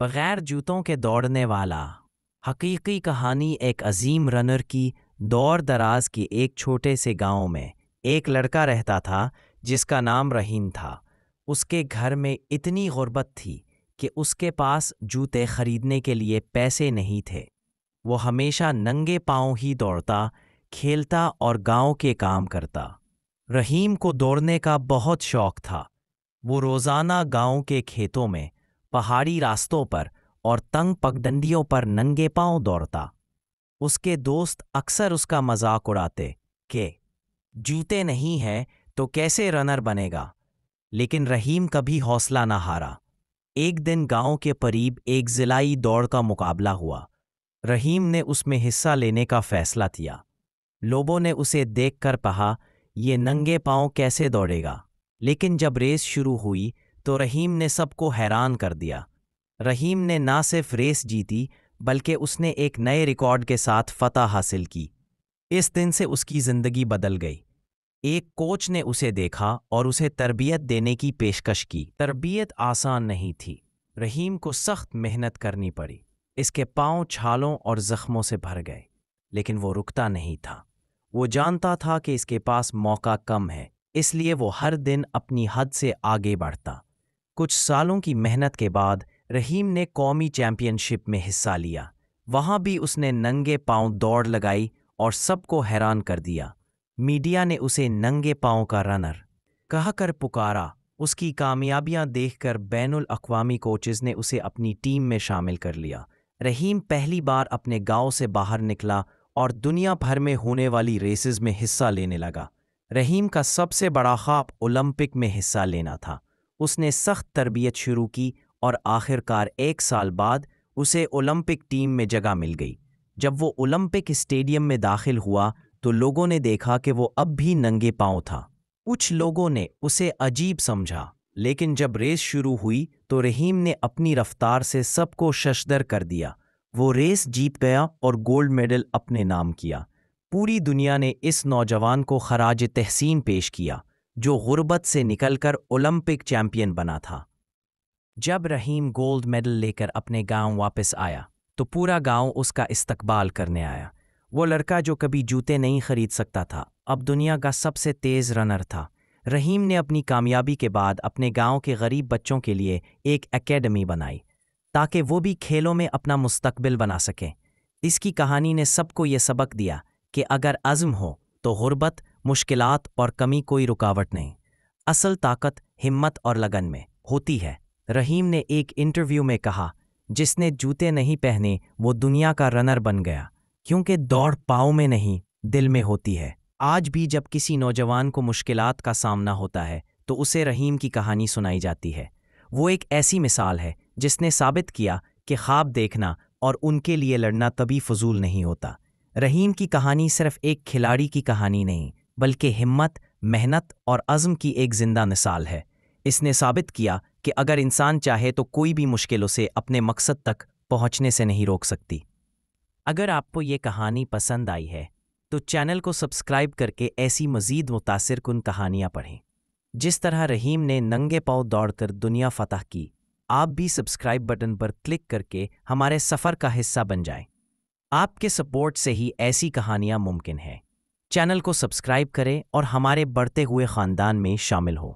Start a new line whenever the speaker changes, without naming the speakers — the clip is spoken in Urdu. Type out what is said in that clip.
بغیر جوتوں کے دوڑنے والا۔ حقیقی کہانی ایک عظیم رنر کی۔ دور دراز کی ایک چھوٹے سے گاؤں میں ایک لڑکا رہتا تھا جس کا نام رحیم تھا۔ اس کے گھر میں اتنی غربت تھی کہ اس کے پاس جوتے خریدنے کے لیے پیسے نہیں تھے۔ وہ ہمیشہ ننگے پاؤں ہی دوڑتا، کھیلتا اور گاؤں کے کام کرتا۔ رحیم کو دوڑنے کا بہت شوق تھا۔ وہ روزانہ گاؤں کے کھیتوں میں، پہاڑی راستوں پر اور تنگ پگڈنڈیوں پر ننگے پاؤں دوڑتا۔ اس کے دوست اکثر اس کا مذاق اڑاتے کہ جوتے نہیں ہیں تو کیسے رنر بنے گا، لیکن رحیم کبھی حوصلہ نہ ہارا۔ ایک دن گاؤں کے قریب ایک ضلعی دوڑ کا مقابلہ ہوا۔ رحیم نے اس میں حصہ لینے کا فیصلہ کیا۔ لوگوں نے اسے دیکھ کر کہا، یہ ننگے پاؤں کیسے دوڑے گا؟ لیکن جب ریس شروع ہوئی تو رحیم نے سب کو حیران کر دیا۔ رحیم نے نہ صرف ریس جیتی بلکہ اس نے ایک نئے ریکارڈ کے ساتھ فتح حاصل کی۔ اس دن سے اس کی زندگی بدل گئی۔ ایک کوچ نے اسے دیکھا اور اسے تربیت دینے کی پیشکش کی۔ تربیت آسان نہیں تھی۔ رحیم کو سخت محنت کرنی پڑی۔ اس کے پاؤں چھالوں اور زخموں سے بھر گئے، لیکن وہ رکتا نہیں تھا۔ وہ جانتا تھا کہ اس کے پاس موقع کم ہے، اس لیے وہ ہر دن اپنی حد سے آگے بڑھتا۔ کچھ سالوں کی محنت کے بعد رحیم نے قومی چیمپئن شپ میں حصہ لیا۔ وہاں بھی اس نے ننگے پاؤں دوڑ لگائی اور سب کو حیران کر دیا۔ میڈیا نے اسے ننگے پاؤں کا رنر کہا کر پکارا۔ اس کی کامیابیاں دیکھ کر بین الاقوامی کوچز نے اسے اپنی ٹیم میں شامل کر لیا۔ رحیم پہلی بار اپنے گاؤں سے باہر نکلا اور دنیا بھر میں ہونے والی ریسز میں حصہ لینے لگا۔ رحیم کا سب سے بڑا خواب اولمپک میں حصہ لینا تھا۔ اس نے سخت تربیت شروع کی اور آخر کار 1 سال بعد اسے اولمپک ٹیم میں جگہ مل گئی۔ جب وہ اولمپک اسٹیڈیم میں داخل ہوا تو لوگوں نے دیکھا کہ وہ اب بھی ننگے پاؤں تھا۔ کچھ لوگوں نے اسے عجیب سمجھا، لیکن جب ریس شروع ہوئی تو رحیم نے اپنی رفتار سے سب کو ششدر کر دیا۔ وہ ریس جیت گیا اور گولڈ میڈل اپنے نام کیا۔ پوری دنیا نے اس نوجوان کو خراج تحسین پیش کیا جو غربت سے نکل کر اولمپک چیمپئن بنا تھا۔ جب رحیم گولڈ میڈل لے کر اپنے گاؤں واپس آیا تو پورا گاؤں اس کا استقبال کرنے آیا۔ وہ لڑکا جو کبھی جوتے نہیں خرید سکتا تھا اب دنیا کا سب سے تیز رنر تھا۔ رحیم نے اپنی کامیابی کے بعد اپنے گاؤں کے غریب بچوں کے لیے ایک اکیڈمی بنائی تاکہ وہ بھی کھیلوں میں اپنا مستقبل بنا سکیں۔ اس کی کہانی نے سب کو یہ سبق دیا کہ اگر عزم ہو تو غربت، مشکلات اور کمی کوئی رکاوٹ نہیں۔ اصل طاقت ہمت اور لگن میں ہوتی ہے۔ رحیم نے ایک انٹرویو میں کہا، جس نے جوتے نہیں پہنے وہ دنیا کا رنر بن گیا، کیونکہ دوڑ پاؤں میں نہیں دل میں ہوتی ہے۔ آج بھی جب کسی نوجوان کو مشکلات کا سامنا ہوتا ہے تو اسے رحیم کی کہانی سنائی جاتی ہے۔ وہ ایک ایسی مثال ہے جس نے ثابت کیا کہ خواب دیکھنا اور ان کے لیے لڑنا کبھی فضول نہیں ہوتا۔ رحیم کی کہانی صرف ایک کھلاڑی کی کہانی نہیں بلکہ ہمت، محنت اور عزم کی ایک زندہ مثال ہے۔ اس نے ثابت کیا کہ اگر انسان چاہے تو کوئی بھی مشکل اسے اپنے مقصد تک پہنچنے سے نہیں روک سکتی۔ اگر آپ کو یہ کہانی پسند آئی ہے تو چینل کو سبسکرائب کر کے ایسی مزید متاثر کن کہانیاں پڑھیں۔ جس طرح رحیم نے ننگے پاؤں دوڑ کر دنیا فتح کی، آپ بھی سبسکرائب بٹن پر کلک کر کے ہمارے سفر کا حصہ بن جائیں۔ آپ کے سپورٹ سے ہی ایسی کہانیاں ممکن ہیں۔ چینل کو سبسکرائب کریں اور ہمارے بڑھتے ہوئے خاندان میں شامل ہوں۔